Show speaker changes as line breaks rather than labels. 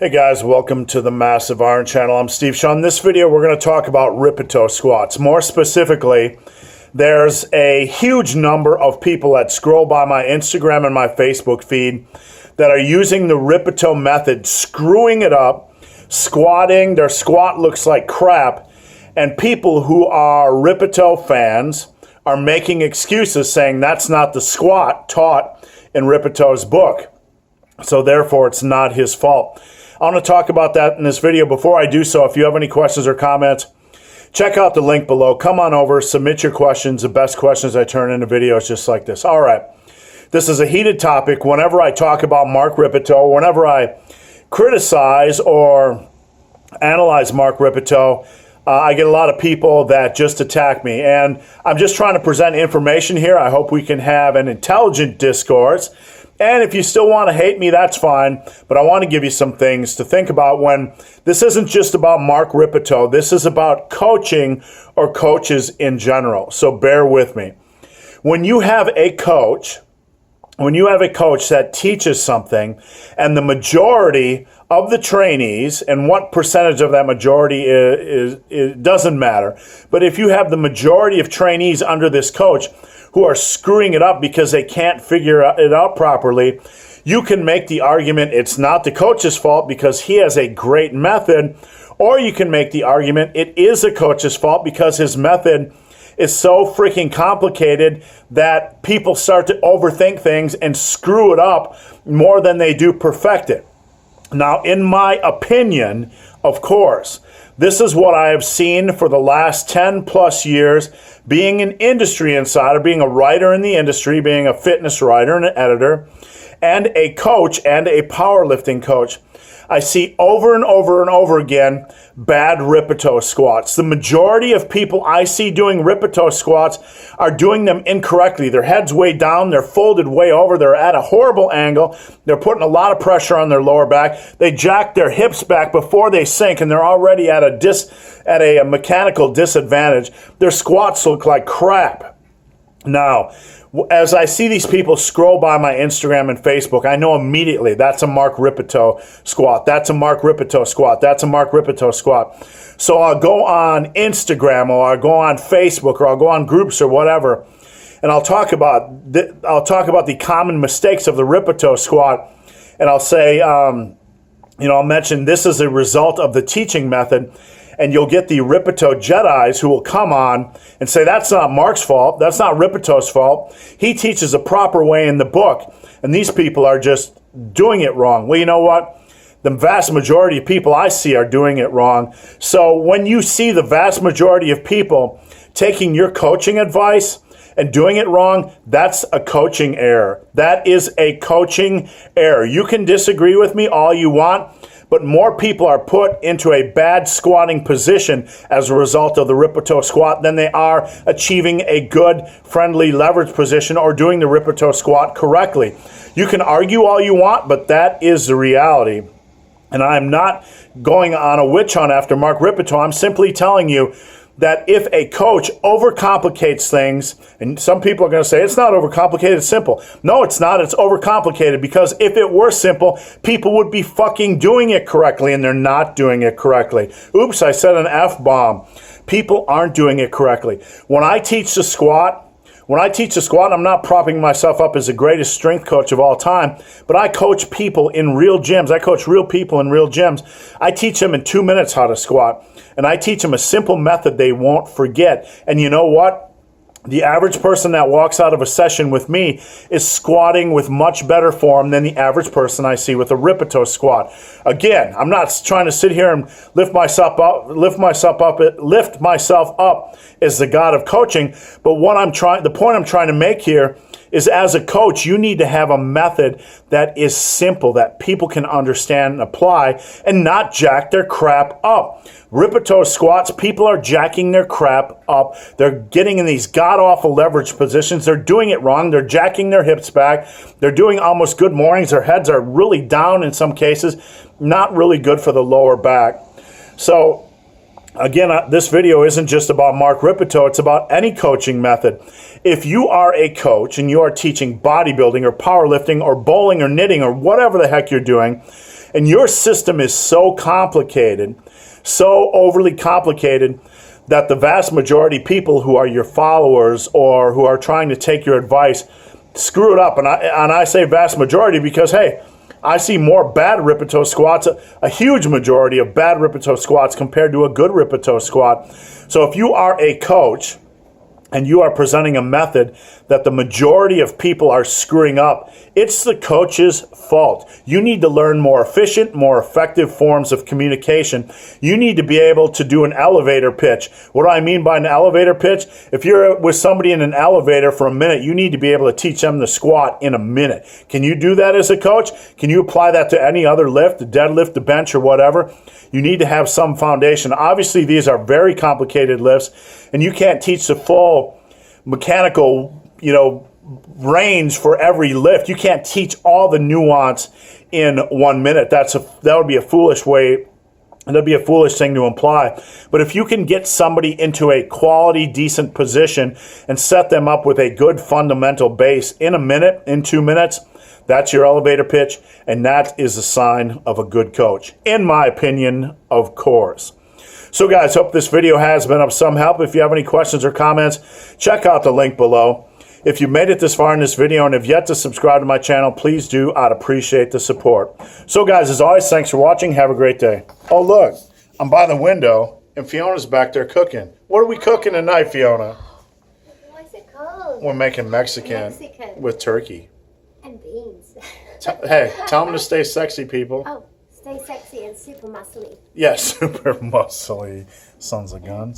Hey guys, welcome to the Massive Iron Channel. I'm Steve Shaw. In this video, we're going to talk about Rippetoe squats. More specifically, there's a huge number of people that scroll by my Instagram and my Facebook feed that are using the Rippetoe method, screwing it up, squatting. Their squat looks like crap. And people who are Rippetoe fans are making excuses saying that's not the squat taught in Rippetoe's book. So therefore, it's not his fault. I want to talk about that in this video. Before I do so, if you have any questions or comments, check out the link below. Come on over, submit your questions. The best questions I turn into videos just like this. All right. This is a heated topic. Whenever I talk about Mark Rippetoe, whenever I criticize or analyze Mark Rippetoe, I get a lot of people that just attack me. And I'm just trying to present information here. I hope we can have an intelligent discourse. And if you still want to hate me, that's fine. But I want to give you some things to think about when this isn't just about Mark Rippetoe. This is about coaching or coaches in general. So bear with me. When you have a coach that teaches something and the majority of the trainees, and what percentage of that majority is it doesn't matter. But if you have the majority of trainees under this coach who are screwing it up because they can't figure it out properly, you can make the argument it's not the coach's fault because he has a great method, or you can make the argument it is the coach's fault because his method is so freaking complicated that people start to overthink things and screw it up more than they do perfect it. Now, in my opinion, of course, this is what I have seen for the last 10 plus years, being an industry insider, being a writer in the industry, being a fitness writer and an editor, and a coach and a powerlifting coach. I see over and over and over again bad Rippetoe squats. The majority of people I see doing Rippetoe squats are doing them incorrectly. Their head's way down, they're folded way over, they're at a horrible angle, they're putting a lot of pressure on their lower back, they jack their hips back before they sink, and they're already at a mechanical disadvantage. Their squats look like crap. Now, as I see these people scroll by my Instagram and Facebook, I know immediately that's a Mark Rippetoe squat. That's a Mark Rippetoe squat. That's a Mark Rippetoe squat. So I'll go on Instagram, or I'll go on Facebook, or I'll go on groups or whatever, and I'll talk about the common mistakes of the Rippetoe squat, and I'll say, I'll mention this is a result of the teaching method. And you'll get the Rippetoe Jedis who will come on and say, that's not Mark's fault. That's not Rippetoe's fault. He teaches a proper way in the book. And these people are just doing it wrong. Well, you know what? The vast majority of people I see are doing it wrong. So when you see the vast majority of people taking your coaching advice and doing it wrong, that's a coaching error. That is a coaching error. You can disagree with me all you want, but more people are put into a bad squatting position as a result of the Rippetoe squat than they are achieving a good, friendly leverage position or doing the Rippetoe squat correctly. You can argue all you want, but that is the reality. And I'm not going on a witch hunt after Mark Rippetoe. I'm simply telling you that if a coach overcomplicates things, and some people are going to say, it's not overcomplicated, it's simple. No, it's not. It's overcomplicated, because if it were simple, people would be fucking doing it correctly, and they're not doing it correctly. Oops, I said an F-bomb. People aren't doing it correctly. When I teach the squat, I'm not propping myself up as the greatest strength coach of all time, but I coach people in real gyms. I coach real people in real gyms. I teach them in 2 minutes how to squat, and I teach them a simple method they won't forget. And you know what? The average person that walks out of a session with me is squatting with much better form than the average person I see with a Rippetoe squat. Again, I'm not trying to sit here and lift myself up as the god of coaching, but the point I'm trying to make here is, as a coach, you need to have a method that is simple, that people can understand and apply, and not jack their crap up. Rippetoe squats, people are jacking their crap up. They're getting in these god-awful leverage positions. They're doing it wrong. They're jacking their hips back. They're doing almost good mornings. Their heads are really down in some cases. Not really good for the lower back. So, again, this video isn't just about Mark Rippetoe. It's about any coaching method. If you are a coach and you are teaching bodybuilding or powerlifting or bowling or knitting or whatever the heck you're doing, And your system is so complicated, so overly complicated, that the vast majority of people who are your followers or who are trying to take your advice screw it up. And I say vast majority because, hey, I see more bad Rippetoe squats, a huge majority of bad Rippetoe squats compared to a good Rippetoe squat. So if you are a coach and you are presenting a method that the majority of people are screwing up, it's the coach's fault. You need to learn more efficient, more effective forms of communication. You need to be able to do an elevator pitch. What do I mean by an elevator pitch? If you're with somebody in an elevator for a minute, you need to be able to teach them the squat in a minute. Can you do that as a coach? Can you apply that to any other lift, the deadlift, the bench, or whatever? You need to have some foundation. Obviously, these are very complicated lifts, and you can't teach the full mechanical, range for every lift. You can't teach all the nuance in 1 minute. That would be a foolish way, and that'd be a foolish thing to imply. But if you can get somebody into a quality, decent position and set them up with a good fundamental base in a minute, in 2 minutes, that's your elevator pitch, and that is a sign of a good coach, in my opinion, of course. So guys, hope this video has been of some help. If you have any questions or comments, check out the link below. If you made it this far in this video and have yet to subscribe to my channel, please do. I'd appreciate the support. So guys, as always, thanks for watching. Have a great day. Oh look, I'm by the window and Fiona's back there cooking. What are we cooking tonight, Fiona?
What's it called?
We're making Mexican with turkey.
And beans.
Hey, tell them to stay sexy, people.
Oh, stay sexy and super muscly.
Yes, super muscly. Sons of guns.